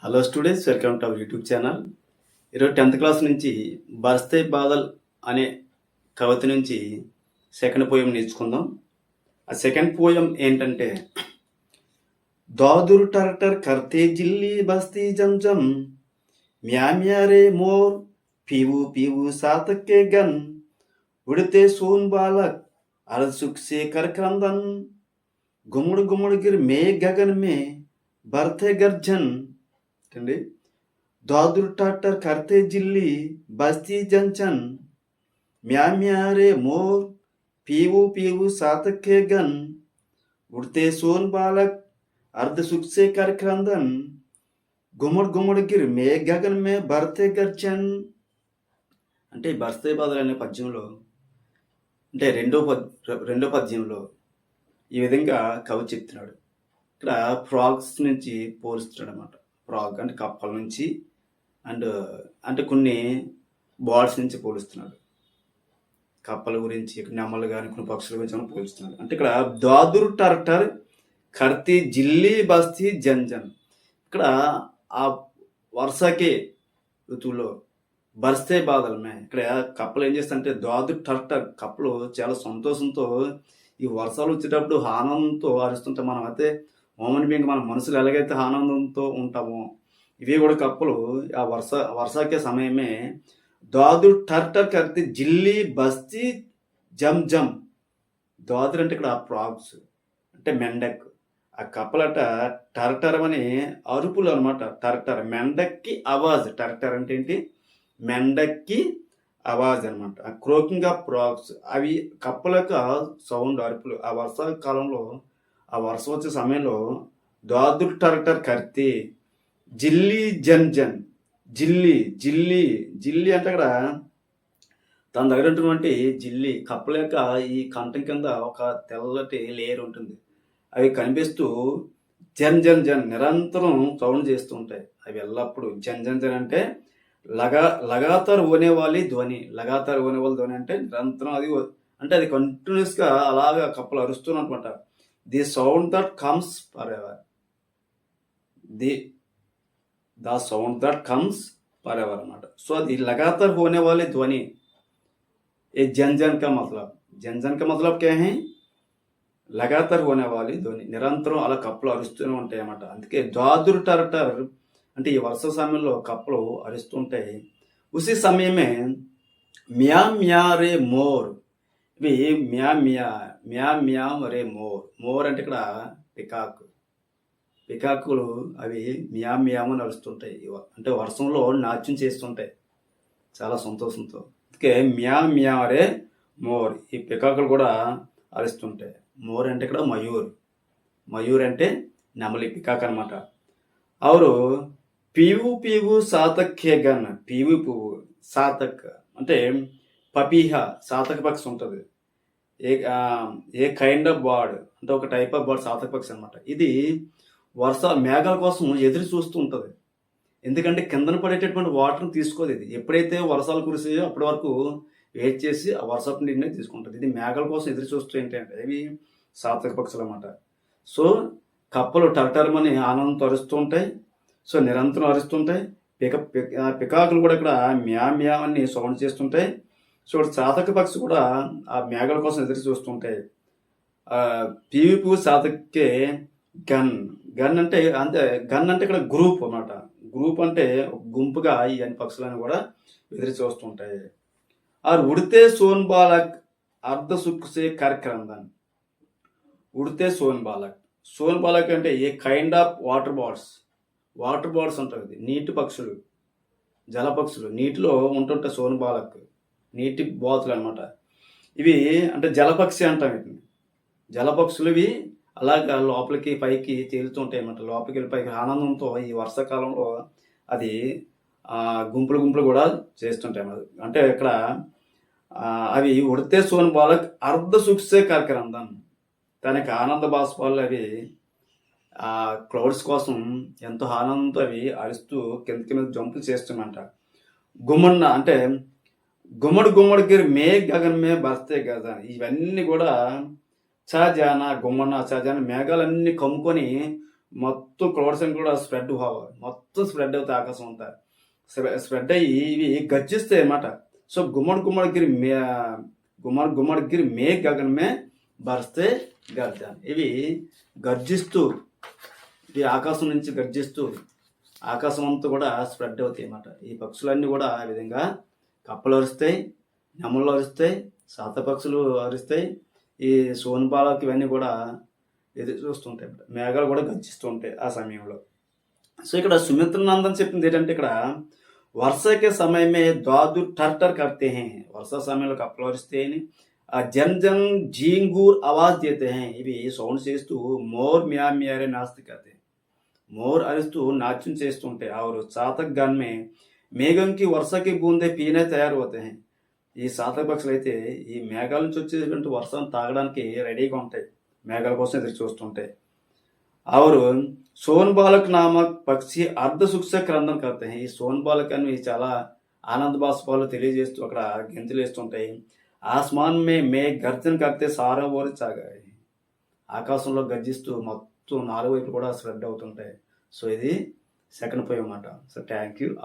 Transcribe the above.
Hello students, welcome to our YouTube channel. ఈరోజు 10th class నుంచి బర్స్తే బాదల్ అనే కవిత నుంచి సెకండ్ పోయం నేర్చుకుందాం. ఆ సెకండ్ పోయం ఏంటంటే, దాదురు టర్టర్ కర్తే జిల్లి బస్తీ జంజం म्या म्या रे मोर पीवू पीवू सातक के गन उड़ते सोन बालक अर्ध सुख से कर क्रंदन गुमड़ गुमड़ गिर में गगन में बरथे गर्जन అండి. దాదురు టాటర్ కర్తే జిల్లి బస్తీ జంచన్ म्या म्या रे मोर पीवू पीवू सातक के गन उड़ते सोन बालक अर्ध सुख से कर क्रंदन గుమ్మడి గుమ్మడి గిరి మే గగన్ మే భర్తే గర్జన్. అంటే బర్తే బాదల్ అనే పద్యంలో, అంటే రెండో పద్యంలో ఈ విధంగా కవి చెప్తున్నాడు. ఇక్కడ ఫ్రాగ్స్ నుంచి పోలుస్తున్నాడు అనమాట. ఫ్రాగ్ అంటే కప్పల నుంచి అండ్ అంటే కొన్ని బర్డ్స్ నుంచి పోలుస్తున్నాడు. కప్పల గురించి, నెమ్మలు కానీ కొన్ని పక్షుల గురించి పోలుస్తున్నాడు. అంటే ఇక్కడ దాదురు టర్టర్ కర్తీ జిల్లి బస్తీ జంజన్, ఇక్కడ ఆ వర్షాకి ఋతువులో బర్స్తే బాదలమే ఇక్కడ కప్పలు ఏం చేస్తాయంటే దాదు టర్టర్ కప్పలు చాలా సంతోషంతో ఈ వర్షాలు వచ్చేటప్పుడు ఆనందంతో అరుస్తుంటాం. మనం అయితే మోమన్ బీయింగ్ మన మనసులు ఎలాగైతే ఆనందంతో ఉంటామో ఇవి కూడా కప్పలు ఆ వర్షాకే సమయమే దాదు టర్టర్ కర్తి జిల్లి బస్తీ జమ్ జమ్. దాదురు అంటే ఇక్కడ ఫ్రాగ్స్ అంటే మెండక్, ఆ కప్పలట టర్టర్ అని అరుపులు అనమాట. టర్టర్ మెండక్కి అవాజ్, టర్టర్ అంటే ఏంటి, మెండక్కి అవాజ్ అనమాట. క్రోకింగ్ ఆఫ్ ఫ్రాగ్స్ అవి కప్పలకు సౌండ్, అరుపులు. ఆ వర్షాకాలంలో ఆ వర్షం వచ్చే సమయంలో దాదురు టర్టర్ కర్తి జిల్లి జన్ జన్, జిల్లి జిల్లి జిల్లి అంటే అక్కడ తన దగ్గర ఉన్నటువంటి జిల్లి కప్పల యొక్క ఈ కంఠం కింద ఒక తెల్లటి లేయర్ ఉంటుంది. అవి కనిపిస్తూ జన్ జన్ జన్ నిరంతరం సౌండ్ చేస్తూ ఉంటాయి. అవి ఎల్లప్పుడు జన్ జన్ జన్ అంటే లగాతార్ ఓనేవాలి ధ్వని. లగాతార్ ఓనేవాలి ధ్వని అంటే నిరంతరం అది అంటే అది కంటిన్యూస్గా అలాగా కప్పలు అరుస్తున్నమాట. The sound that comes for ever, the sound that comes for ever అనమాట. సో అది లగాతార్ ఓనేవాలి ధ్వని. ఏ జన్ జన్ కా మతలబ్, జన్ జన్ కా మతలబ్ క్యా హై, లగాతార్ హోనేవాలి ధ్వని. నిరంతరం అలా కప్పలు అరుస్తూనే ఉంటాయి అన్నమాట. అందుకే దాదురు టర్టర్ అంటే ఈ వర్ష సమయంలో కప్పలు అరుస్తుంటాయి. ఉసి సమయమే మ్యా మ్యా రే మోర్, ఇవి మ్యా మ్యా మ్యా మ్యా రే మోర్. మోర్ అంటే ఇక్కడ పికాక్, పికాకులు అవి మ్యా మ్యామని అరుస్తుంటాయి. అంటే వర్షంలో నాట్యం చేస్తుంటాయి చాలా సంతోషంతో. అందుకే మ్యా మ్యా రే మోర్, ఈ పికాకులు కూడా అరుస్తుంటాయి. మోర్ అంటే ఇక్కడ మయూర్, మయూర్ అంటే నెమలి, పికాక్ అనమాట. అవరు పీవు పీవు సాతక్ హే గన్, పీవు పువ్వు సాతక్ అంటే పపీహ, సాతక పక్షి ఉంటుంది. ఏ కైండ్ ఆఫ్ బర్డ్ అంటే ఒక టైప్ ఆఫ్ బర్డ్ సాతక పక్షి అనమాట. ఇది మేఘాల కోసం ఎదురు చూస్తూ ఉంటుంది. ఎందుకంటే కిందన పడేటటువంటి వాటర్ని తీసుకోదు. ఇది ఎప్పుడైతే వర్షాలు కురిసాయో అప్పటి వరకు వెయిట్ చేసి ఆ వర్షపు నీటిని తీసుకుంటుంది. ఇది మేఘాల కోసం ఎదురు చూస్తూ ఏంటంటే ఇవి సాత్విక పక్షులు అన్నమాట. సో కప్పలు టర్టర్మని ఆనందంతో అరుస్తూ ఉంటాయి. సో నిరంతరం అరుస్తుంటాయి. పికాకులు కూడా ఇక్కడ మ్యా మ్యా అని సౌండ్ చేస్తుంటాయి. సో సాతక పక్షి కూడా ఆ మేఘాల కోసం ఎదురు చూస్తుంటాయి. పీవీపు సాతకే గన్, గన్ అంటే గన్ అంటే ఇక్కడ గ్రూప్ అన్నమాట. గ్రూప్ అంటే గుంపుగా ఈ అన్ని పక్షులను కూడా ఎదురు చూస్తుంటాయి. और उड़ते सोन बालक अर्ध सुख से कर क्रंदन, ఉడితే సోన్ బాలక్. సోన్ బాలక్ అంటే a kind of water birds, water birds ఉంటుంది. నీటి పక్షులు, జల పక్షులు నీటిలో ఉంటుంటాయి. సోన్ బాలక్ నీటి బాతులు అనమాట. ఇవి అంటే జలపక్షి అంటాం వీటిని. జలపక్షులు ఇవి అలాగా లోపలికి పైకి తేలుతుంటాయి అన్నమాట. లోపలికి వెళ్ళి పైకి ఆనందంతో ఈ వర్షాకాలంలో అది గుంపులు గుంపులు కూడా చేస్తుంటాయి అన్నమాట. అంటే ఇక్కడ అవి ఉడితే సోన్ బాలక్ అర్ధ సుఖసే కార్యక్రమం, తనకి ఆనంద బాష్పాలు అవి ఆ క్లౌడ్స్ కోసం ఎంతో ఆనందంతో అవి అరుస్తూ కింద జంపులు చేస్తున్నమాట. గుమ్మన్న అంటే గుమ్మడి గుమ్మడికి మే గగన్ మే బస్తే గగన్, ఇవన్నీ కూడా చజాన గుమ్మన్న చజాన మేఘాలన్నీ కమ్ముకొని మొత్తం మొత్తం క్లౌడ్స్ అని కూడా స్ప్రెడ్ మొత్తం స్ప్రెడ్ అవుతాయి ఆకాశం అంతా. స్ప్రెడ్ అయ్యి ఇవి గర్జిస్తాయి అన్నమాట. సో గుమ్మడి గుమ్మడిగిరి మే గుమ్మడి గుమ్మడిగిరి మే గగన్ మే బరస్తే గర్జన. ఇవి గర్జిస్తూ ఇవి ఆకాశం నుంచి గర్జిస్తూ ఆకాశం అంతా కూడా స్ప్రెడ్ అవుతాయి అన్నమాట. ఈ పక్షులన్నీ కూడా ఆ విధంగా కప్పలు అరుస్తాయి, నెమళ్ళు అరుస్తాయి, సాత పక్షులు అరుస్తాయి, ఈ సోన్పాలకి ఇవన్నీ కూడా ఎదురు చూస్తుంటాయి. మేఘాలు కూడా గర్జిస్తూ ఉంటాయి ఆ సమయంలో. సో ఇక్కడ సుమిత్రనందన్ చెప్పింది ఏంటంటే ఇక్కడ వర్షకే సమయమే దాదు టర్ కర్తే హే, వర్ష సమయంలో కప్పలు అరుస్తాయి అని జన్ జన్ జీంగూర్ ఆవాజ్ దేతే హే, ఇవి సౌండ్ చేస్తూ మోర్ మ్యా మ్యారే నాస్తి కర్తే, మోర్ అరుస్తూ నాట్యం చేస్తుంటాయి. और चातक गण में మేఘం కి వర్షకి బూందే పీనే తయారు అవుతాయి. ఈ సాతక పక్షులు అయితే ఈ మేఘాల నుంచి వచ్చేటువంటి వర్షం తాగడానికి రెడీగా ఉంటాయి, మేఘాల కోసం ఎదురు చూస్తుంటాయి. और సోన్ బాలక్ నామక్ పక్షి అర్ధ సుక్ష క్రందన కర్తే హై, ఈ సోన్ బాలక్ అని చాలా ఆనంద బాష్పాలు తెలియజేస్తూ అక్కడ గెంతులు వేస్తుంటాయి. ఆస్మాన్ మే గర్జన కర్తే సారా ఓరి చాగాయి, ఆకాశంలో గర్జిస్తూ మొత్తం నాలుగు వైపు కూడా స్ప్రెడ్ అవుతుంటాయి. సో ఇది సెకండ్ పోయం అన్నమాట. So thank you.